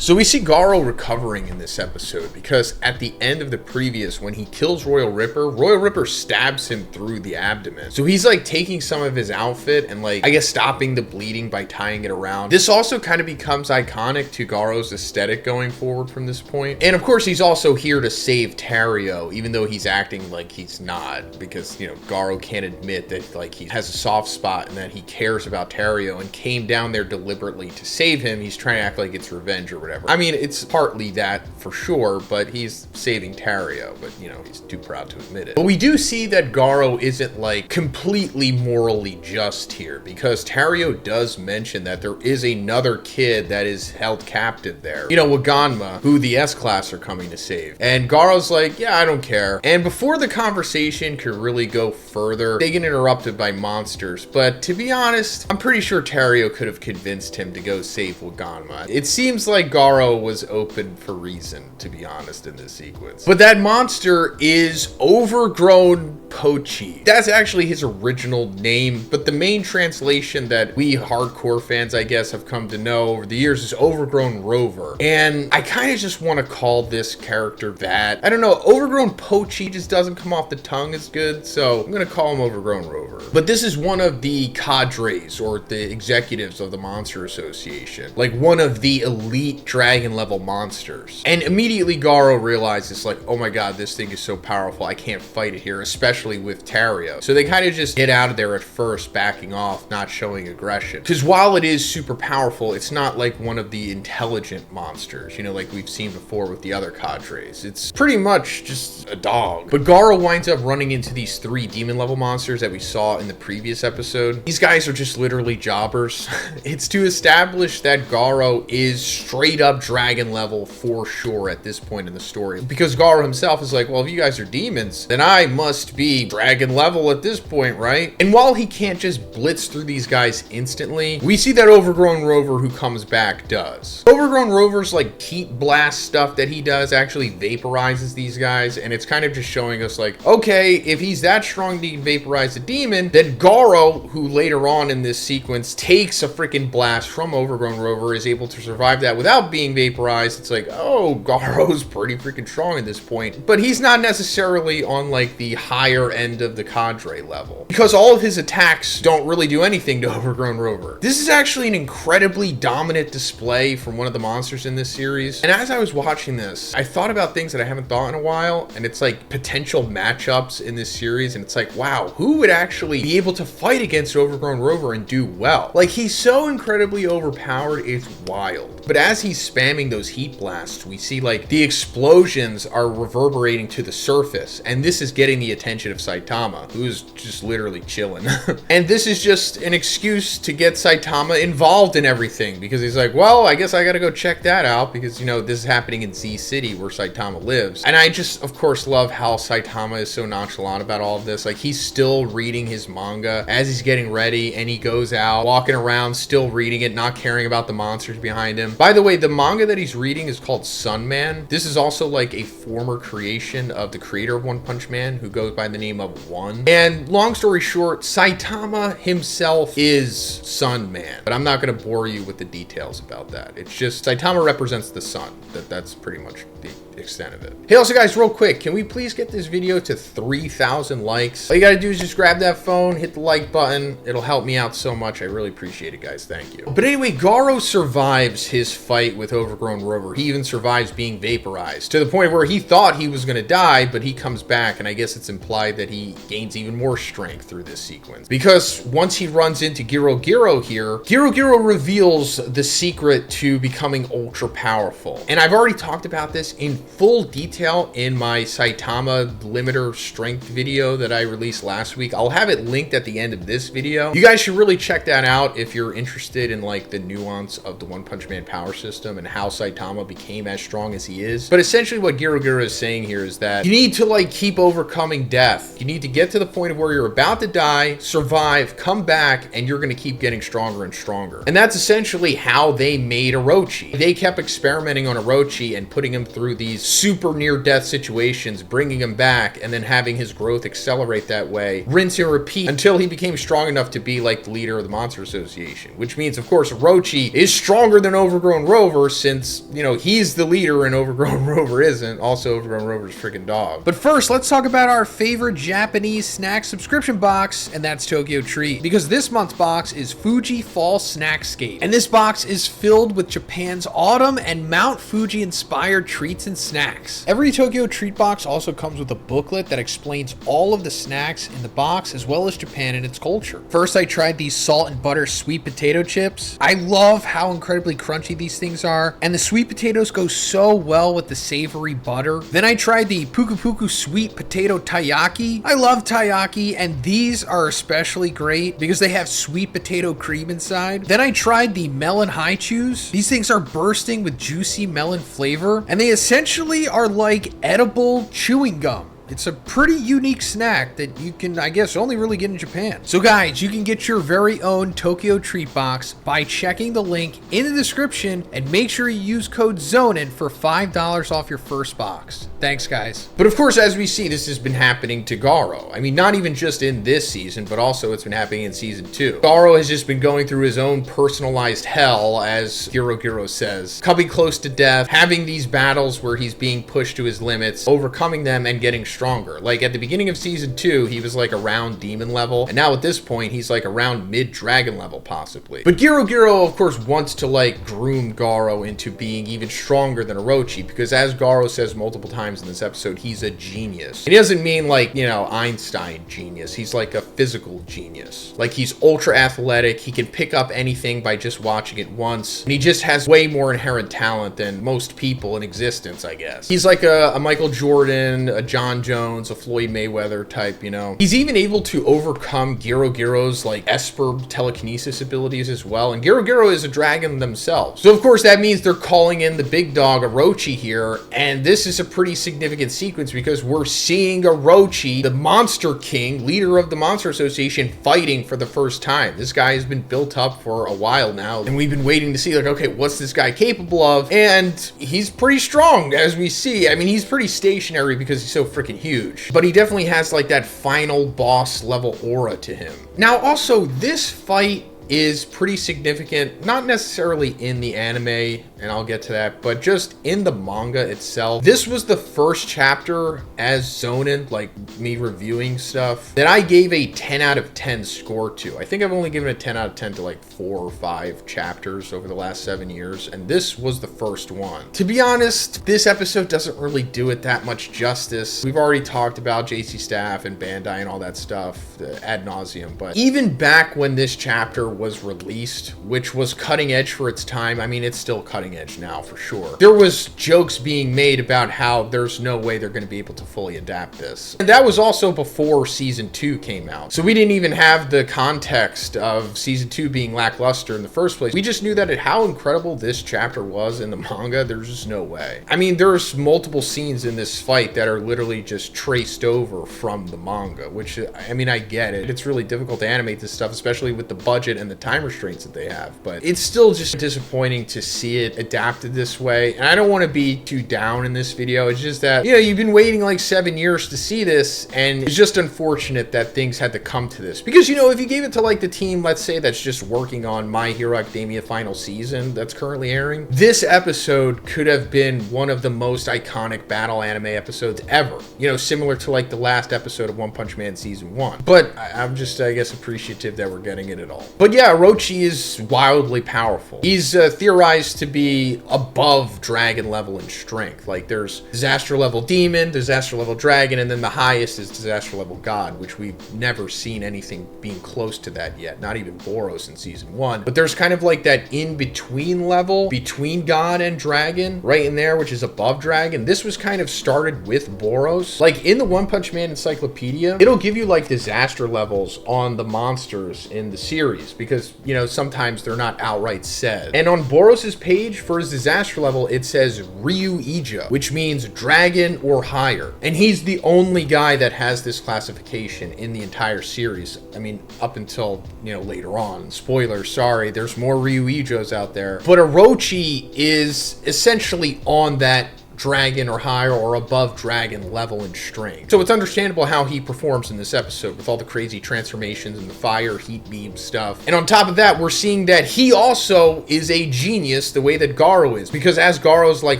So we see Garo recovering in this episode because at the end of the previous, when he kills Royal Ripper stabs him through the abdomen. So he's like taking some of his outfit and like, I guess, stopping the bleeding by tying it around. This also kind of becomes iconic to Garo's aesthetic going forward from this point. And of course, he's also here to save Terrio, even though he's acting like he's not, because, you know, Garo can't admit that like he has a soft spot and that he cares about Terrio and came down there deliberately to save him. He's trying to act like it's revenge or whatever. I mean, it's partly that for sure, but he's saving Terrio, but you know, he's too proud to admit it. But we do see that Garo isn't like completely morally just here, because Terrio does mention that there is another kid that is held captive there. You know, Waganma, who the S-Class are coming to save. And Garo's like, yeah, I don't care. And before the conversation could really go further, they get interrupted by monsters. But to be honest, I'm pretty sure Terrio could have convinced him to go save Waganma. It seems like Garo was open for reason, to be honest, in this sequence. But that monster is Overgrown Pochi. That's actually his original name, but the main translation that we hardcore fans, I guess, have come to know over the years is Overgrown Rover. And I kind of just want to call this character that. I don't know, Overgrown Pochi just doesn't come off the tongue as good, so I'm going to call him Overgrown Rover. But this is one of the cadres, or the executives of the Monster Association. Like one of the elite dragon level monsters. And immediately Garo realizes like, oh my god, this thing is so powerful, I can't fight it here, especially with Terrio. So they kind of just get out of there at first, backing off, not showing aggression. Because while it is super powerful, it's not like one of the intelligent monsters, you know, like we've seen before with the other cadres. It's pretty much just a dog. But Garo winds up running into these 3 demon level monsters that we saw in the previous episode. These guys are just literally jobbers. It's to establish that Garo is straight up dragon level for sure at this point in the story. Because Garo himself is like, well, if you guys are demons, then I must be dragon level at this point, right? And while he can't just blitz through these guys instantly, we see that Overgrown Rover who comes back does. Overgrown Rover's like heat blast stuff that he does actually vaporizes these guys, and it's kind of just showing us like, okay, if he's that strong to vaporize a demon, then Garo, who later on in this sequence takes a freaking blast from Overgrown Rover, is able to survive that without being vaporized. It's like, oh, Garo's pretty freaking strong at this point, but he's not necessarily on like the higher end of the cadre level, because all of his attacks don't really do anything to Overgrown Rover. This is actually an incredibly dominant display from one of the monsters in this series, and as I was watching this, I thought about things that I haven't thought in a while, and it's like potential matchups in this series, and it's like, wow, who would actually be able to fight against Overgrown Rover and do well? Like, he's so incredibly overpowered, it's wild. But as he's spamming those heat blasts, we see like the explosions are reverberating to the surface, and this is getting the attention of Saitama, who's just literally chilling. And this is just an excuse to get Saitama involved in everything, because he's like, well, I guess I gotta go check that out, because, you know, this is happening in Z City where Saitama lives. And I just, of course, love how Saitama is so nonchalant about all of this. Like, he's still reading his manga as he's getting ready, and he goes out, walking around, still reading it, not caring about the monsters behind him. By the way, the manga that he's reading is called Sunman. This is also like a former creation of the creator of One Punch Man, who goes by the name of One. And long story short, Saitama himself is Sun Man, but I'm not going to bore you with the details about that. It's just Saitama represents the sun. That's pretty much the extent of it. Hey, also guys, real quick, can we please get this video to 3,000 likes? All you gotta do is just grab that phone, hit the like button. It'll help me out so much. I really appreciate it, guys. Thank you. But anyway, Garo survives his fight with Overgrown Rover. He even survives being vaporized to the point where he thought he was gonna die, but he comes back, and I guess it's implied that he gains even more strength through this sequence. Because once he runs into Garo here, Garo reveals the secret to becoming ultra powerful. And I've already talked about this in full detail in my Saitama limiter strength video that I released last week. I'll have it linked at the end of this video. You guys should really check that out if you're interested in like the nuance of the One Punch Man power system and how Saitama became as strong as he is. But essentially what Garo is saying here is that you need to like keep overcoming death. You need to get to the point of where you're about to die, survive, come back, and you're going to keep getting stronger and stronger. And that's essentially how they made Orochi. They kept experimenting on Orochi and putting him through these super near-death situations, bringing him back, and then having his growth accelerate that way, rinse and repeat until he became strong enough to be like the leader of the Monster Association. Which means, of course, Orochi is stronger than Overgrown Overgrown Rover, since, you know, he's the leader and Overgrown Rover isn't. Also, Overgrown Rover's freaking dog. But first, let's talk about our favorite Japanese snack subscription box, and that's Tokyo Treat. Because this month's box is Fuji Fall Snackscape. And this box is filled with Japan's autumn and Mount Fuji inspired treats and snacks. Every Tokyo Treat box also comes with a booklet that explains all of the snacks in the box, as well as Japan and its culture. First, I tried these salt and butter sweet potato chips. I love how incredibly crunchy these things are, and the sweet potatoes go so well with the savory butter. Then I tried the Puku Puku sweet potato taiyaki. I love taiyaki, and these are especially great because they have sweet potato cream inside. Then I tried the melon high chews. These things are bursting with juicy melon flavor, and they essentially are like edible chewing gum. It's a pretty unique snack that you can, I guess, only really get in Japan. So guys, you can get your very own Tokyo Treat box by checking the link in the description, and make sure you use code Zhoniin for $5 off your first box. Thanks, guys. But of course, as we see, this has been happening to Garo. I mean, not even just in this season, but also it's been happening in season 2. Garo has just been going through his own personalized hell, as Garo says, coming close to death, having these battles where he's being pushed to his limits, overcoming them, and getting stronger. Like at the beginning of season 2, he was like around demon level, and now at this point, he's like around mid-dragon level, possibly. But Garo, of course, wants to like groom Garo into being even stronger than Orochi, because as Garo says multiple times in this episode, he's a genius. And he doesn't mean like, you know, Einstein genius. He's like a physical genius. Like he's ultra athletic. He can pick up anything by just watching it once. And he just has way more inherent talent than most people in existence, I guess. He's like a Michael Jordan, a John Jones, a Floyd Mayweather type, you know. He's even able to overcome Garo's like Esper telekinesis abilities as well. And Garo is a dragon themselves. So of course that means they're calling in the big dog Orochi here. And this is a pretty significant sequence because we're seeing Orochi, the Monster King, leader of the Monster Association, fighting for the first time. This guy has been built up for a while now, and we've been waiting to see like, okay, what's this guy capable of? And he's pretty strong, as we see. I mean, he's pretty stationary because he's so freaking huge, but he definitely has like that final boss level aura to him. Now, also, this fight is pretty significant, not necessarily in the anime, and I'll get to that, but just in the manga itself. This was the first chapter as Zhoniin, like me reviewing stuff, that I gave a 10 out of 10 score to. I think I've only given a 10 out of 10 to like 4 or 5 chapters over the last 7 years, and this was the first one. To be honest, this episode doesn't really do it that much justice. We've already talked about JC Staff and Bandai and all that stuff ad nauseum, but even back when this chapter was released, which was cutting edge for its time, I mean, it's still cutting edge now for sure. There was jokes being made about how there's no way they're going to be able to fully adapt this. And that was also before season 2 came out. So we didn't even have the context of season 2 being lackluster in the first place. We just knew that how incredible this chapter was in the manga, there's just no way. I mean, there's multiple scenes in this fight that are literally just traced over from the manga, which, I mean, I get it. It's really difficult to animate this stuff, especially with the budget and the time restraints that they have, but it's still just disappointing to see it adapted this way. And I don't want to be too down in this video. It's just that, you know, you've been waiting like 7 years to see this, and it's just unfortunate that things had to come to this. Because, you know, if you gave it to like the team, let's say, that's just working on My Hero Academia final season that's currently airing, this episode could have been one of the most iconic battle anime episodes ever. You know, similar to like the last episode of One Punch Man season 1. But I'm just, I guess, appreciative that we're getting it at all. But yeah, Orochi is wildly powerful. He's theorized to be above dragon level in strength. Like there's disaster level demon, disaster level dragon, and then the highest is disaster level god, which we've never seen anything being close to that yet. Not even Boros in season 1. But there's kind of like that in-between level between god and dragon right in there, which is above dragon. This was kind of started with Boros. Like in the One Punch Man encyclopedia, it'll give you like disaster levels on the monsters in the series because, you know, sometimes they're not outright said. And on Boros's page for his disaster level, it says Ryu Ija, which means dragon or higher. And he's the only guy that has this classification in the entire series. I mean, up until, you know, later on. Spoiler, sorry, there's more Ryu Ijos out there. But Orochi is essentially on that dragon or higher or above dragon level in strength. So it's understandable how he performs in this episode with all the crazy transformations and the fire, heat beam stuff. And on top of that, we're seeing that he also is a genius the way that Garo is, because as Garo's like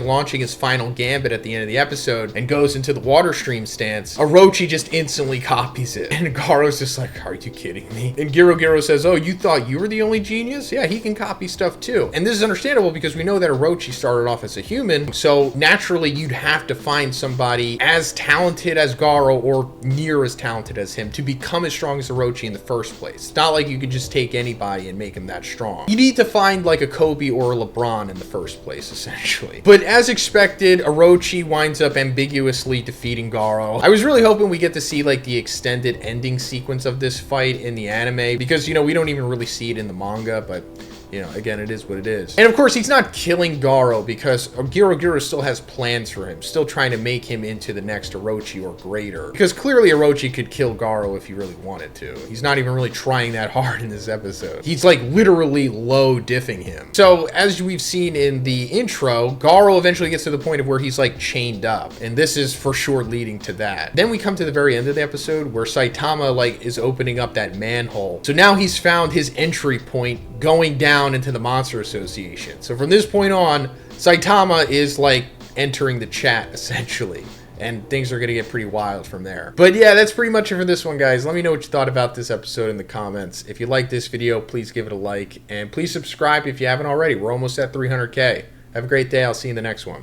launching his final gambit at the end of the episode and goes into the water stream stance, Orochi just instantly copies it. And Garo's just like, are you kidding me? And Garo says, oh, you thought you were the only genius? Yeah, he can copy stuff too. And this is understandable because we know that Orochi started off as a human, so naturally you'd have to find somebody as talented as Garo or near as talented as him to become as strong as Orochi in the first place. It's not like you could just take anybody and make him that strong. You need to find like a Kobe or a LeBron in the first place, essentially. But as expected, Orochi winds up ambiguously defeating Garo. I was really hoping we get to see like the extended ending sequence of this fight in the anime, because, you know, we don't even really see it in the manga, but you know, again, it is what it is. And of course, he's not killing Garo because Garo still has plans for him, still trying to make him into the next Orochi or greater. Because clearly Orochi could kill Garo if he really wanted to. He's not even really trying that hard in this episode. He's like literally low diffing him. So as we've seen in the intro, Garo eventually gets to the point of where he's like chained up. And this is for sure leading to that. Then we come to the very end of the episode where Saitama like is opening up that manhole. So now he's found his entry point going down into the Monster Association. So from this point on, Saitama is like entering the chat essentially, and things are gonna get pretty wild from there. But yeah, that's pretty much it for this one, guys. Let me know what you thought about this episode in the comments. If you like this video, please give it a like, and please subscribe if you haven't already. We're almost at 300K. Have a great day. I'll see you in the next one.